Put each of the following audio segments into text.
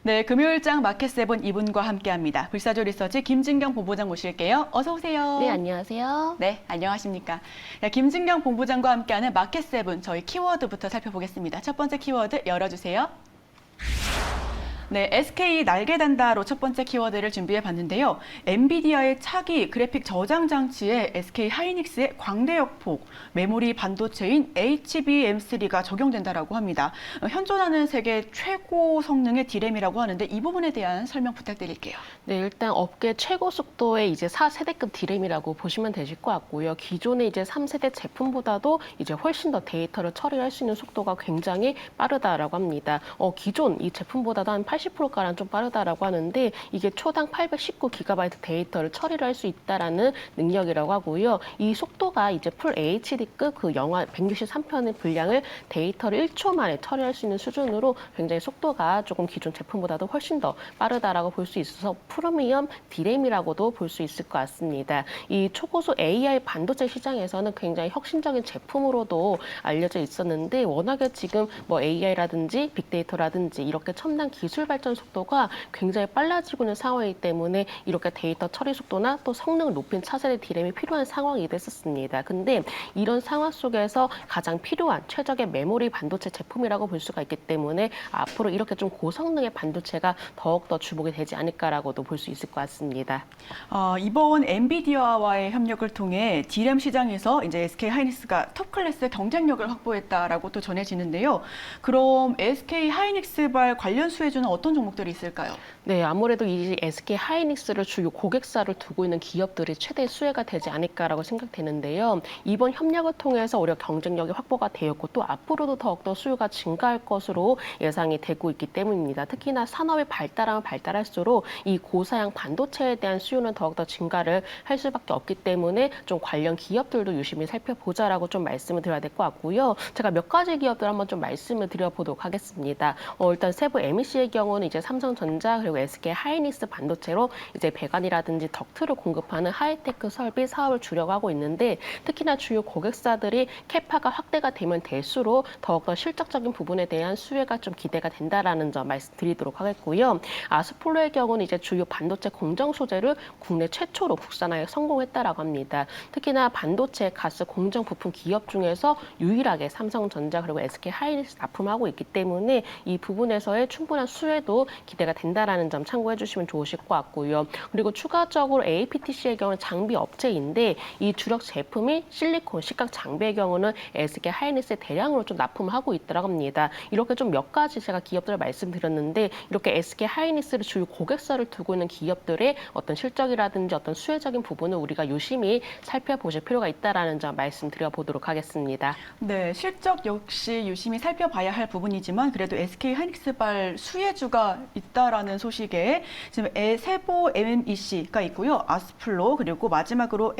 네, 금요일장 마켓세븐 이분과 함께합니다. 불사조 리서치 김진경 본부장 모실게요. 어서 오세요. 네, 안녕하세요. 네, 안녕하십니까. 네, 김진경 본부장과 함께하는 마켓세븐 저희 키워드부터 살펴보겠습니다. 첫 번째 키워드 열어주세요. 네, SK 날개단다로 첫 번째 키워드를 준비해 봤는데요. 엔비디아의 차기 그래픽 저장 장치에 SK 하이닉스의 광대역폭, 메모리 반도체인 HBM3가 적용된다라고 합니다. 현존하는 세계 최고 성능의 D램이라고 하는데 이 부분에 대한 설명 부탁드릴게요. 네, 일단 업계 최고 속도의 이제 4세대급 D램이라고 보시면 되실 것 같고요. 기존의 이제 3세대 제품보다도 이제 훨씬 더 데이터를 처리할 수 있는 속도가 굉장히 빠르다라고 합니다. 기존 이 제품보다도 한 80%가량 좀 빠르다라고 하는데 이게 초당 819GB 데이터를 처리를 할 수 있다라는 능력이라고 하고요. 이 속도가 이제 풀 HD급 그 영화 163편의 분량을 데이터를 1초 만에 처리할 수 있는 수준으로 굉장히 속도가 조금 기존 제품보다도 훨씬 더 빠르다라고 볼 수 있어서 프리미엄 D램이라고도 볼 수 있을 것 같습니다. 이 초고속 AI 반도체 시장에서는 굉장히 혁신적인 제품으로도 알려져 있었는데 워낙에 지금 뭐 AI라든지 빅데이터라든지 이렇게 첨단 기술 발전 속도가 굉장히 빨라지고 있는 상황이기 때문에 이렇게 데이터 처리 속도나 또 성능을 높인 차세대 D램이 필요한 상황이 됐었습니다. 근데 이런 상황 속에서 가장 필요한 최적의 메모리 반도체 제품이라고 볼 수가 있기 때문에 앞으로 이렇게 좀 고성능의 반도체가 더욱더 주목이 되지 않을까라고도 볼 수 있을 것 같습니다. 이번 엔비디아와의 협력을 통해 D램 시장에서 이제 SK 하이닉스가 톱 클래스의 경쟁력을 확보했다라고 또 전해지는데요. 그럼 SK 하이닉스발 관련 수혜주는 어떤 종목들이 있을까요? 네, 아무래도 이 SK 하이닉스를 주요 고객사를 두고 있는 기업들이 최대 수혜가 되지 않을까라고 생각되는데요. 이번 협력을 통해서 오히려 경쟁력이 확보가 되었고 또 앞으로도 더욱더 수요가 증가할 것으로 예상이 되고 있기 때문입니다. 특히나 산업이 발달하면 발달할수록 이 고사양 반도체에 대한 수요는 더욱더 증가를 할 수밖에 없기 때문에 좀 관련 기업들도 유심히 살펴보자라고 좀 말씀을 드려야 될 것 같고요. 제가 몇 가지 기업들 한번 좀 말씀을 드려보도록 하겠습니다. 일단 세부 MEC의 경우는 이제 삼성전자 그리고 SK 하이닉스 반도체로 이제 배관이라든지 덕트를 공급하는 하이테크 설비 사업을 주려고 하고 있는데 특히나 주요 고객사들이 캐파가 확대가 되면 될수록 더욱더 실적적인 부분에 대한 수혜가 좀 기대가 된다라는 점 말씀드리도록 하겠고요. 아스폴로의 경우는 이제 주요 반도체 공정 소재를 국내 최초로 국산화에 성공했다라고 합니다. 특히나 반도체 가스 공정 부품 기업 중에서 유일하게 삼성전자 그리고 SK 하이닉스 납품하고 있기 때문에 이 부분에서의 충분한 수혜도 기대가 된다라는 점 참고해 주시면 좋으실 것 같고요. 그리고 추가적으로 APTC의 경우는 장비 업체인데 이 주력 제품이 실리콘, 식각 장비의 경우는 SK 하이닉스에 대량으로 좀 납품하고 있다고 합니다. 이렇게 좀 몇 가지 제가 기업들을 말씀드렸는데 이렇게 SK 하이닉스를 주요 고객사를 두고 있는 기업들의 어떤 실적이라든지 어떤 수혜적인 부분을 우리가 유심히 살펴보실 필요가 있다라는 점 말씀드려보도록 하겠습니다. 네, 실적 역시 유심히 살펴봐야 할 부분이지만 그래도 SK 하이닉스발 수혜주가 있다라는 소식에 지금 세보 MEC가 있고요. 아스플로 그리고 마지막으로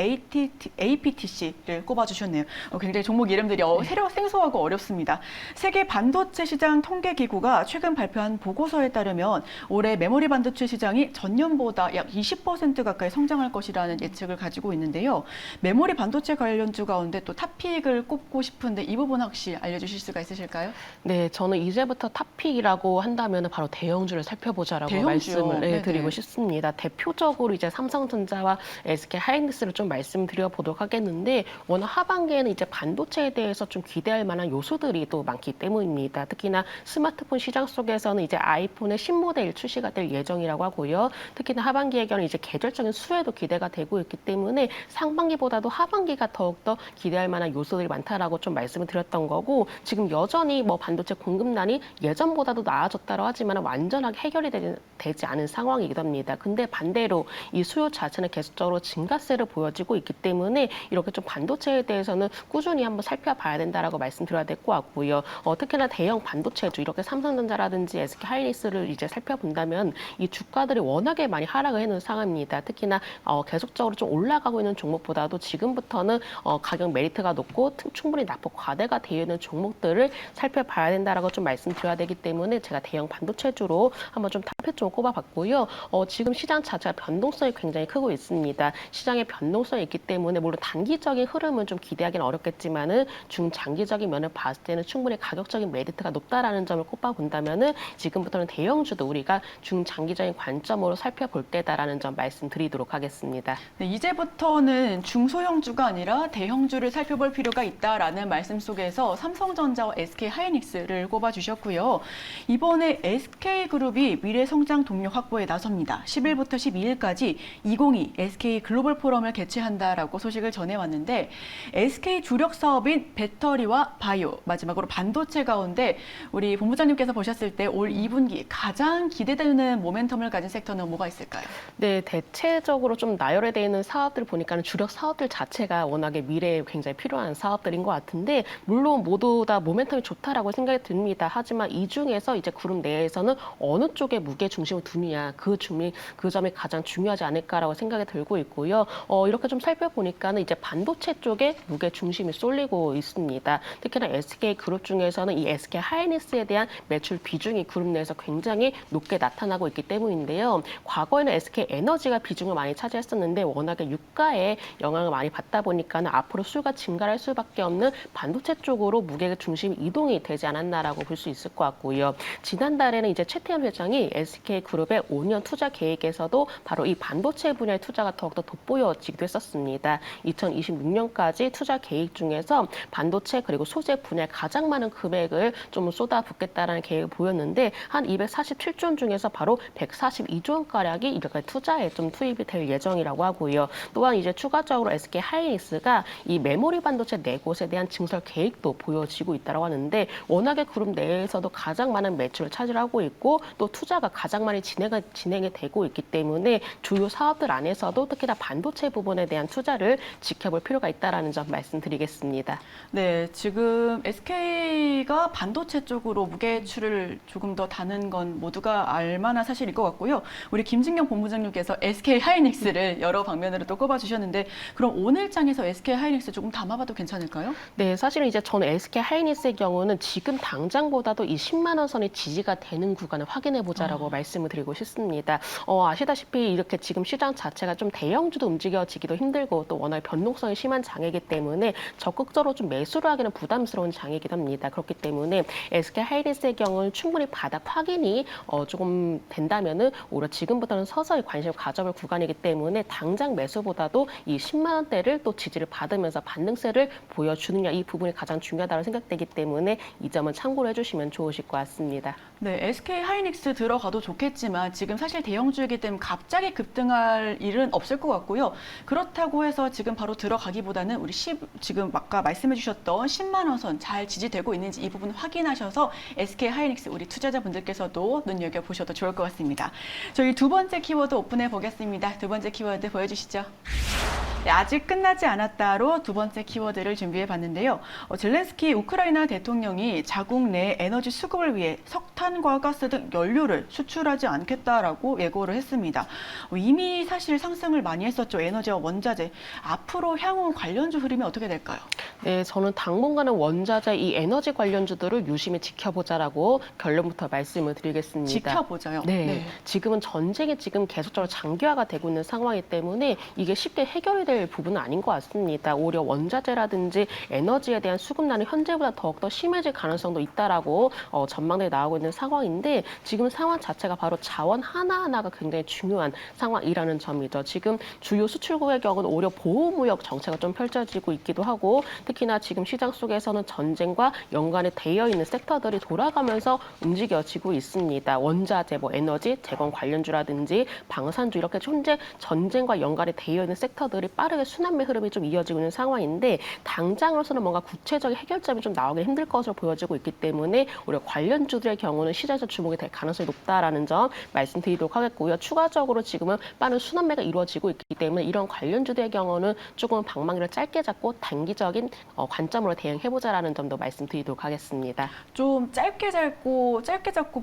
APTC를 꼽아주셨네요. 굉장히 종목 이름들이 생소하고 어렵습니다. 세계 반도체 시장 통계기구가 최근 발표한 보고서에 따르면 올해 메모리 반도체 시장이 전년보다 약 20% 가까이 성장할 것이라는 예측을 가지고 있는데요. 메모리 반도체 관련주 가운데 또 탑픽을 꼽고 싶은데 이 부분 혹시 알려주실 수가 있으실까요? 네, 저는 이제부터 탑픽이라고 한다면 바로 대형주를 살펴보자라고 대형주요. 말씀을 드리고 싶습니다. 대표적으로 이제 삼성전자와 SK 하이닉스를 좀 말씀드려보도록 하겠는데 워낙 하반기에는 이제 반도체에 대해서 좀 기대할 만한 요소들이 또 많기 때문입니다. 특히나 스마트폰 시장 속에서는 이제 아이폰의 신모델 출시가 될 예정이라고 하고요. 특히나 하반기의 경우는 이제 계절적인 수혜도 기대가 되고 있기 때문에 상반기보다도 하반기가 더욱더 기대할 만한 요소들이 많다라고 좀 말씀을 드렸던 거고 지금 여전히 뭐 반도체 공급난이 예전보다도 나아졌다고 하지만 완전하게 해결이 되지 않은 상황이기도 합니다. 근데 반대로 이 수요 자체는 계속적으로 증가세를 보여지고 있기 때문에 이렇게 좀 반도체에 대해서는 꾸준히 한번 살펴봐야 된다라고 말씀드려야 될 것 같고요. 특히나 대형 반도체주 이렇게 삼성전자라든지 SK 하이닉스를 이제 살펴본다면 이 주가들이 워낙에 많이 하락을 해놓은 상황입니다. 특히나 계속적으로 좀 올라가고 있는 종목보다도 지금부터는 가격 메리트가 높고 충분히 납폭 과대가 되어 있는 종목들을 살펴봐야 된다라고 좀 말씀드려야 되기 때문에 제가 대형 반도체 반도체주로 한번 좀 단편적으로 꼽아봤고요. 지금 시장 자체가 변동성이 굉장히 크고 있습니다. 시장에 변동성이 있기 때문에 물론 단기적인 흐름은 좀 기대하기는 어렵겠지만은 중장기적인 면을 봤을 때는 충분히 가격적인 메리트가 높다라는 점을 꼽아본다면은 지금부터는 대형주도 우리가 중장기적인 관점으로 살펴볼 때다라는 점 말씀드리도록 하겠습니다. 네, 이제부터는 중소형주가 아니라 대형주를 살펴볼 필요가 있다라는 말씀 속에서 삼성전자와 SK하이닉스를 꼽아주셨고요. 이번에 SK그룹이 미래성장 동력 확보에 나섭니다. 10일부터 12일까지 2022 SK 글로벌 포럼을 개최한다라고 소식을 전해왔는데 SK 주력 사업인 배터리와 바이오, 마지막으로 반도체 가운데 우리 본부장님께서 보셨을 때 올 2분기 가장 기대되는 모멘텀을 가진 섹터는 뭐가 있을까요? 네, 대체적으로 좀 나열되어 있는 사업들 보니까는 주력 사업들 자체가 워낙에 미래에 굉장히 필요한 사업들인 것 같은데 물론 모두 다 모멘텀이 좋다라고 생각이 듭니다. 하지만 이 중에서 이제 그룹 내에서는 어느 쪽에 무게 중심을 두느냐 그 점이 가장 중요하지 않을까라고 생각이 들고 있고요. 이렇게 좀 살펴보니까는 이제 반도체 쪽에 무게 중심이 쏠리고 있습니다. 특히나 SK 그룹 중에서는 이 SK 하이닉스에 대한 매출 비중이 그룹 내에서 굉장히 높게 나타나고 있기 때문인데요. 과거에는 SK 에너지가 비중을 많이 차지했었는데 워낙에 유가에 영향을 많이 받다 보니까는 앞으로 수요가 증가할 수밖에 없는 반도체 쪽으로 무게 중심 이동이 되지 않았나라고 볼 수 있을 것 같고요. 지난달에는 이제 최태원 회장이 SK 그룹의 5년 투자 계획에서도 바로 이 반도체 분야의 투자가 더욱더 돋보여지기도 했었습니다. 2026년까지 투자 계획 중에서 반도체 그리고 소재 분야에 가장 많은 금액을 좀 쏟아붓겠다라는 계획을 보였는데 한 247조 원 중에서 바로 142조 원가량이 이렇게 투자에 좀 투입이 될 예정이라고 하고요. 또한 이제 추가적으로 SK 하이닉스가 이 메모리 반도체 4곳에 대한 증설 계획도 보여지고 있다고 하는데 워낙에 그룹 내에서도 가장 많은 매출을 차지하고 있고 또 투자가 가장 많이 진행이 되고 있기 때문에 주요 사업들 안에서도 특히나 반도체 부분에 대한 투자를 지켜볼 필요가 있다라는 점 말씀드리겠습니다. 네, 지금 SK가 반도체 쪽으로 무게추를 조금 더 다는 건 모두가 알만한 사실일 것 같고요. 우리 김진경 본부장님께서 SK 하이닉스를 여러 방면으로 또 꼽아주셨는데 그럼 오늘 장에서 SK 하이닉스 조금 담아봐도 괜찮을까요? 네, 사실은 이제 저는 SK 하이닉스의 경우는 지금 당장보다도 이 10만 원 선이 지지가 되는 구간을 확인해 보자라고 말씀을 드리고 싶습니다. 아시다시피 이렇게 지금 시장 자체가 좀 대형주도 움직여지기도 힘들고 또 워낙 변동성이 심한 장이기 때문에 적극적으로 좀 매수를 하기는 부담스러운 장이기도 합니다. 그렇기 때문에 SK 하이닉스의 경우는 충분히 바닥 확인이 조금 된다면은 오히려 지금부터는 서서히 관심을 가져볼 구간이기 때문에 당장 매수보다도 이 10만 원대를 또 지지를 받으면서 반등세를 보여주느냐 이 부분이 가장 중요하다고 생각되기 때문에 이 점은 참고를 해주시면 좋으실 것 같습니다. 네, SK 하이닉스 들어가도 좋겠지만 지금 사실 대형주이기 때문에 갑자기 급등할 일은 없을 것 같고요. 그렇다고 해서 지금 바로 들어가기보다는 우리 지금 아까 말씀해 주셨던 10만 원 선 잘 지지되고 있는지 이 부분 확인하셔서 SK 하이닉스 우리 투자자분들께서도 눈여겨보셔도 좋을 것 같습니다. 저희 두 번째 키워드 오픈해 보겠습니다. 두 번째 키워드 보여주시죠. 네, 아직 끝나지 않았다로 두 번째 키워드를 준비해 봤는데요. 젤렌스키 우크라이나 대통령이 자국 내 에너지 수급을 위해 석탄과 가스 등 연료를 수출하지 않겠다라고 예고를 했습니다. 이미 사실 상승을 많이 했었죠. 에너지와 원자재. 앞으로 향후 관련주 흐름이 어떻게 될까요? 네, 저는 당분간은 원자재 이 에너지 관련주들을 유심히 지켜보자라고 결론부터 말씀을 드리겠습니다. 지켜보자요. 네, 지금은 전쟁이 지금 계속적으로 장기화가 되고 있는 상황이기 때문에 이게 쉽게 해결이 될 부분은 아닌 것 같습니다. 오히려 원자재라든지 에너지에 대한 수급난이 현재보다 더욱더 심해질 가능성도 있다라고 전망들이 나오고 있는 상황인데 지금 상황 자체가 바로 자원 하나하나가 굉장히 중요한 상황이라는 점이죠. 지금 주요 수출국의 경우는 오히려 보호무역 정책가 좀 펼쳐지고 있기도 하고 특히나 지금 시장 속에서는 전쟁과 연관이 되어 있는 섹터들이 돌아가면서 움직여지고 있습니다. 원자재, 에너지, 재건 관련주라든지 방산주 이렇게 현재 전쟁과 연관이 되어 있는 섹터들이 빠르게 순환매 흐름이 좀 이어지고 있는 상황인데 당장으로서는 뭔가 구체적인 해결점이 좀 나오기 힘들 것으로 보여지고 있기 때문에 오히려 관련주들의 경우는 시장에서 주목이 될 가능성이 높다라는 점 말씀드리도록 하겠고요. 추가적으로 지금은 빠른 순환매가 이루어지고 있기 때문에 이런 관련주들의 경우는 조금 방망이를 짧게 잡고 단기적인 관점으로 대응해보자라는 점도 말씀드리도록 하겠습니다. 좀 짧게 잡고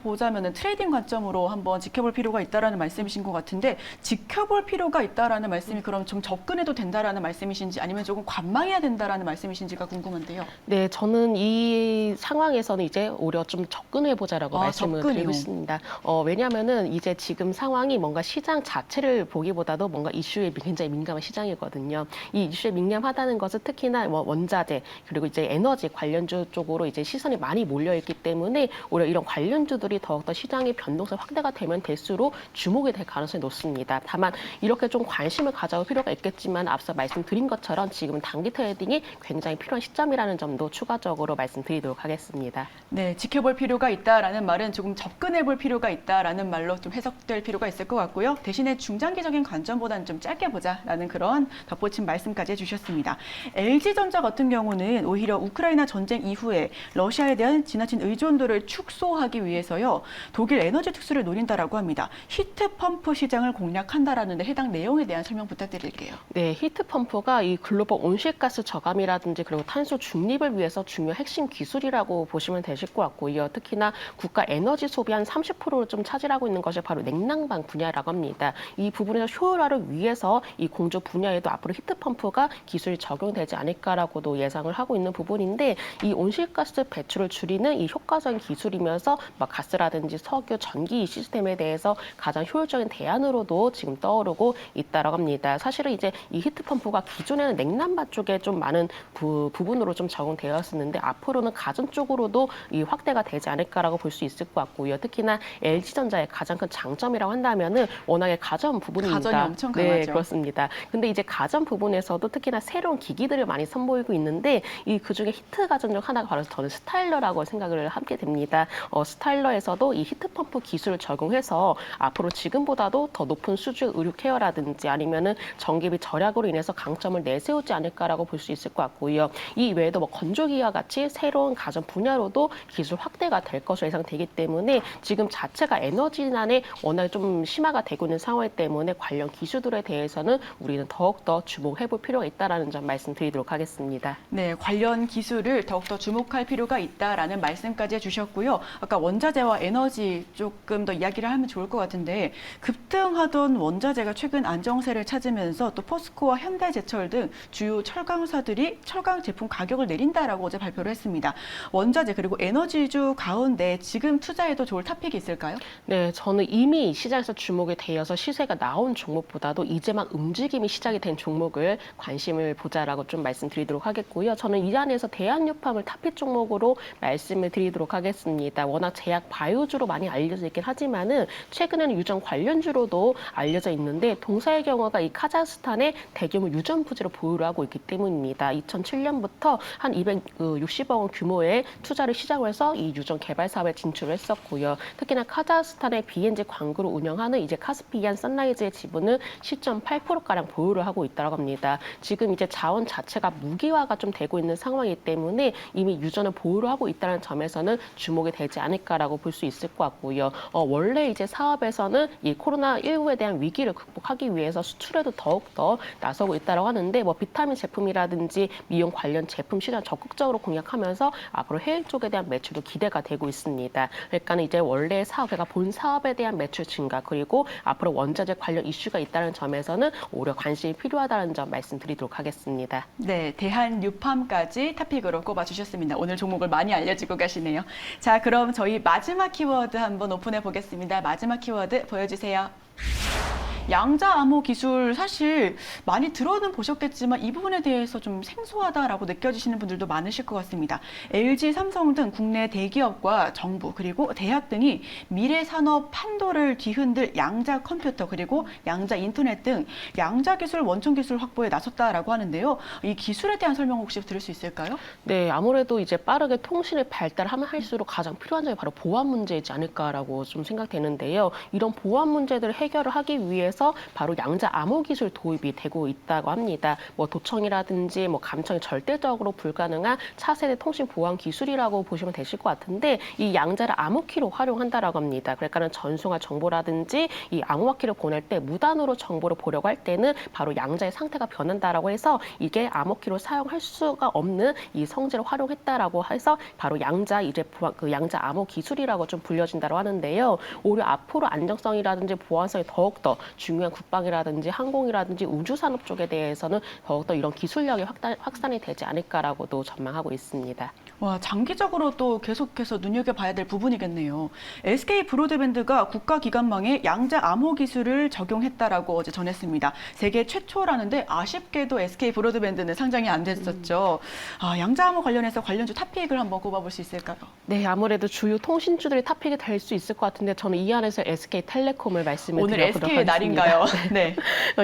보자면은 트레이딩 관점으로 한번 지켜볼 필요가 있다라는 말씀이신 것 같은데 지켜볼 필요가 있다라는 말씀이 그럼 좀 접근에 걱정해도 된다라는 말씀이신지 아니면 조금 관망해야 된다라는 말씀이신지가 궁금한데요. 네, 저는 이 상황에서는 이제 오히려 좀 접근해보자라고 말씀을 접근이요. 드리고 있습니다. 왜냐하면은 이제 지금 상황이 뭔가 시장 자체를 보기보다도 뭔가 이슈에 굉장히 민감한 시장이거든요. 이 이슈에 민감하다는 것은 특히나 뭐 원자재 그리고 이제 에너지 관련주 쪽으로 이제 시선이 많이 몰려있기 때문에 오히려 이런 관련주들이 더욱더 시장의 변동성 확대가 되면 될수록 주목이 될 가능성이 높습니다. 다만 이렇게 좀 관심을 가져볼 필요가 있겠지만 앞서 말씀드린 것처럼 지금 단기 트레이딩이 굉장히 필요한 시점이라는 점도 추가적으로 말씀드리도록 하겠습니다. 네, 지켜볼 필요가 있다라는 말은 조금 접근해볼 필요가 있다라는 말로 좀 해석될 필요가 있을 것 같고요. 대신에 중장기적인 관점보다는 좀 짧게 보자라는 그런 덧붙인 말씀까지 해주셨습니다. LG전자 같은 경우는 오히려 우크라이나 전쟁 이후에 러시아에 대한 지나친 의존도를 축소하기 위해서요. 독일 에너지 특수를 노린다라고 합니다. 히트펌프 시장을 공략한다라는데 해당 내용에 대한 설명 부탁드릴게요. 네, 히트펌프가 이 글로벌 온실가스 저감이라든지 그리고 탄소 중립을 위해서 중요한 핵심 기술이라고 보시면 되실 것 같고요. 특히나 국가 에너지 소비 한 30%를 좀 차지하고 있는 것이 바로 냉난방 분야라고 합니다. 이 부분에서 효율화를 위해서 이 공조 분야에도 앞으로 히트펌프가 기술이 적용되지 않을까라고도 예상을 하고 있는 부분인데 이 온실가스 배출을 줄이는 이 효과적인 기술이면서 막 가스라든지 석유, 전기 시스템에 대해서 가장 효율적인 대안으로도 지금 떠오르고 있다라고 합니다. 사실은 이제 이 히트펌프가 기존에는 냉난방 쪽에 좀 많은 부분으로 좀 적용되었었는데 앞으로는 가전 쪽으로도 이 확대가 되지 않을까라고 볼 수 있을 것 같고요. 특히나 LG전자의 가장 큰 장점이라고 한다면은 워낙에 가전 부분입니다. 가전이 엄청 강하죠. 네, 그렇습니다. 근데 이제 가전 부분에서도 특히나 새로운 기기들을 많이 선보이고 있는데 이 그중에 히트 가전 중 하나가 바로 저는 스타일러라고 생각을 하게 됩니다. 스타일러에서도 이 히트펌프 기술을 적용해서 앞으로 지금보다도 더 높은 수준의 의류 케어라든지 아니면은 전기비 절약으로 인해서 강점을 내세우지 않을까라고 볼 수 있을 것 같고요. 이 외에도 뭐 건조기와 같이 새로운 가전 분야로도 기술 확대가 될 것으로 예상되기 때문에 지금 자체가 에너지난에 워낙 좀 심화가 되고 있는 상황이기 때문에 관련 기술들에 대해서는 우리는 더욱더 주목해볼 필요가 있다는 점 말씀드리도록 하겠습니다. 네, 관련 기술을 더욱더 주목할 필요가 있다라는 말씀까지 해주셨고요. 아까 원자재와 에너지 조금 더 이야기를 하면 좋을 것 같은데 급등하던 원자재가 최근 안정세를 찾으면서 또 포스코와 현대제철 등 주요 철강사들이 철강 제품 가격을 내린다라고 어제 발표를 했습니다. 원자재 그리고 에너지주 가운데 지금 투자해도 좋을 탑픽이 있을까요? 네, 저는 이미 시장에서 주목이 되어서 시세가 나온 종목보다도 이제 막 움직임이 시작이 된 종목을 관심을 보자라고 좀 말씀드리도록 하겠고요. 저는 이 안에서 대한유팜을 탑픽 종목으로 말씀을 드리도록 하겠습니다. 워낙 제약 바이오주로 많이 알려져 있긴 하지만은 최근에는 유전 관련주로도 알려져 있는데 동사의 경우가 이 카자흐스탄의 대규모 유전 부지를 보유를 하고 있기 때문입니다. 2007년부터 한 260억 원 규모의 투자를 시작을 해서 이 유전 개발 사업에 진출을 했었고요. 특히나 카자흐스탄의 BNG 광구를 운영하는 이제 카스피안 선라이즈의 지분을 10.8%가량 보유를 하고 있다고 합니다. 지금 이제 자원 자체가 무기화가 좀 되고 있는 상황이기 때문에 이미 유전을 보유를 하고 있다는 점에서는 주목이 되지 않을까라고 볼 수 있을 것 같고요. 원래 이제 사업에서는 이 코로나19에 대한 위기를 극복하기 위해서 수출에도 더욱더 나서고 있다고 하는데 뭐 비타민 제품이라든지 미용 관련 제품 시장 적극적으로 공략하면서 앞으로 해외 쪽에 대한 매출도 기대가 되고 있습니다. 그러니까 이제 원래 사업, 그러니까 본 사업에 대한 매출 증가 그리고 앞으로 원자재 관련 이슈가 있다는 점에서는 오히려 관심이 필요하다는 점 말씀드리도록 하겠습니다. 네, 대한유팜까지 탑픽으로 꼽아주셨습니다. 오늘 종목을 많이 알려주고 가시네요. 자, 그럼 저희 마지막 키워드 한번 오픈해 보겠습니다. 마지막 키워드 보여주세요. 양자 암호 기술 사실 많이 들어는 보셨겠지만 이 부분에 대해서 좀 생소하다라고 느껴지시는 분들도 많으실 것 같습니다. LG, 삼성 등 국내 대기업과 정부 그리고 대학 등이 미래 산업 판도를 뒤흔들 양자 컴퓨터 그리고 양자 인터넷 등 양자 기술 원천 기술 확보에 나섰다라고 하는데요. 이 기술에 대한 설명 혹시 들을 수 있을까요? 네, 아무래도 이제 빠르게 통신을 발달하면 할수록 가장 필요한 점이 바로 보안 문제이지 않을까라고 좀 생각되는데요. 이런 보안 문제들을 해결을 하기 위해서 바로 양자 암호 기술 도입이 되고 있다고 합니다. 뭐 도청이라든지 뭐 감청이 절대적으로 불가능한 차세대 통신 보안 기술이라고 보시면 되실 것 같은데 이 양자를 암호키로 활용한다라고 합니다. 그러니까는 전송할 정보라든지 이 암호화키를 보낼 때 무단으로 정보를 보려고 할 때는 바로 양자의 상태가 변한다라고 해서 이게 암호키로 사용할 수가 없는 이 성질을 활용했다라고 해서 바로 양자 이제 그 양자 암호 기술이라고 좀 불려진다고 하는데요. 오히려 앞으로 안정성이라든지 보안성이 더욱더 중요한 국방이라든지 항공이라든지 우주산업 쪽에 대해서는 더욱더 이런 기술력이 확산이 되지 않을까라고도 전망하고 있습니다. 와, 장기적으로 또 계속해서 눈여겨봐야 될 부분이겠네요. SK 브로드밴드가 국가기관망에 양자 암호 기술을 적용했다라고 어제 전했습니다. 세계 최초라는데 아쉽게도 SK 브로드밴드는 상장이 안 됐었죠. 양자 암호 관련해서 관련주 탑픽을 한번 꼽아볼 수 있을까요? 네, 아무래도 주요 통신주들이 탑픽이 될 수 있을 것 같은데 저는 이 안에서 SK텔레콤을 말씀을 오늘 드려보도록 SK의 하겠습니다. 날인가요? 네.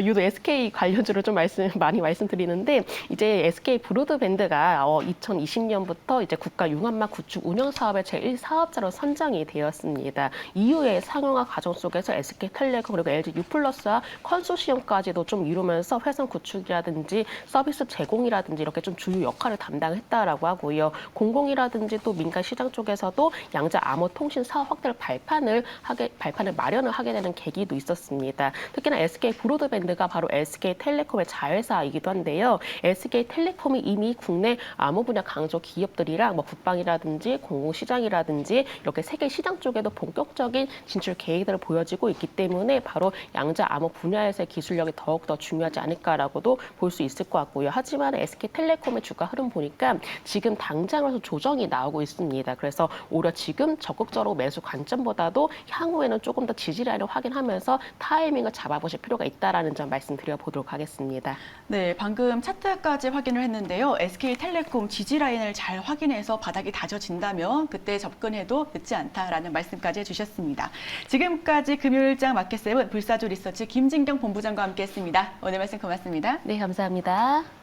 유독 SK 관련주를 좀 많이 말씀드리는데 이제 SK 브로드밴드가 2020년부터 이제 국가 융합막 구축 운영 사업의 제1사업자로 선정이 되었습니다. 이후에 상용화 과정 속에서 SK텔레콤 그리고 LG U+와 컨소시엄까지도 좀 이루면서 회선 구축이라든지 서비스 제공이라든지 이렇게 좀 주요 역할을 담당했다라고 하고요. 공공이라든지 또 민간 시장 쪽에서도 양자 암호 통신 사업 확대를 발판을 마련을 하게 되는 계기도 있었습니다. 특히나 SK 브로드밴드가 바로 SK텔레콤의 자회사이기도 한데요. SK텔레콤이 이미 국내 암호 분야 강조 기업들이랑 국방이라든지 공공시장이라든지 이렇게 세계 시장 쪽에도 본격적인 진출 계획들을 보여지고 있기 때문에 바로 양자 암호 분야에서의 기술력이 더욱더 중요하지 않을까라고도 볼 수 있을 것 같고요. 하지만 SK텔레콤의 주가 흐름 보니까 지금 당장으로서 조정이 나오고 있습니다. 그래서 오히려 지금 적극적으로 매수 관점보다도 향후에는 조금 더 지지라인을 확인하면서 타이밍을 잡아보실 필요가 있다라는 점 말씀드려보도록 하겠습니다. 네, 방금 차트까지 확인을 했는데요. SK텔레콤 지지라인을 잘 확인해서 바닥이 다져진다면 그때 접근해도 늦지 않다라는 말씀까지 해주셨습니다. 지금까지 금요일장 마켓7 불사조 리서치 김진경 본부장과 함께했습니다. 오늘 말씀 고맙습니다. 네, 감사합니다.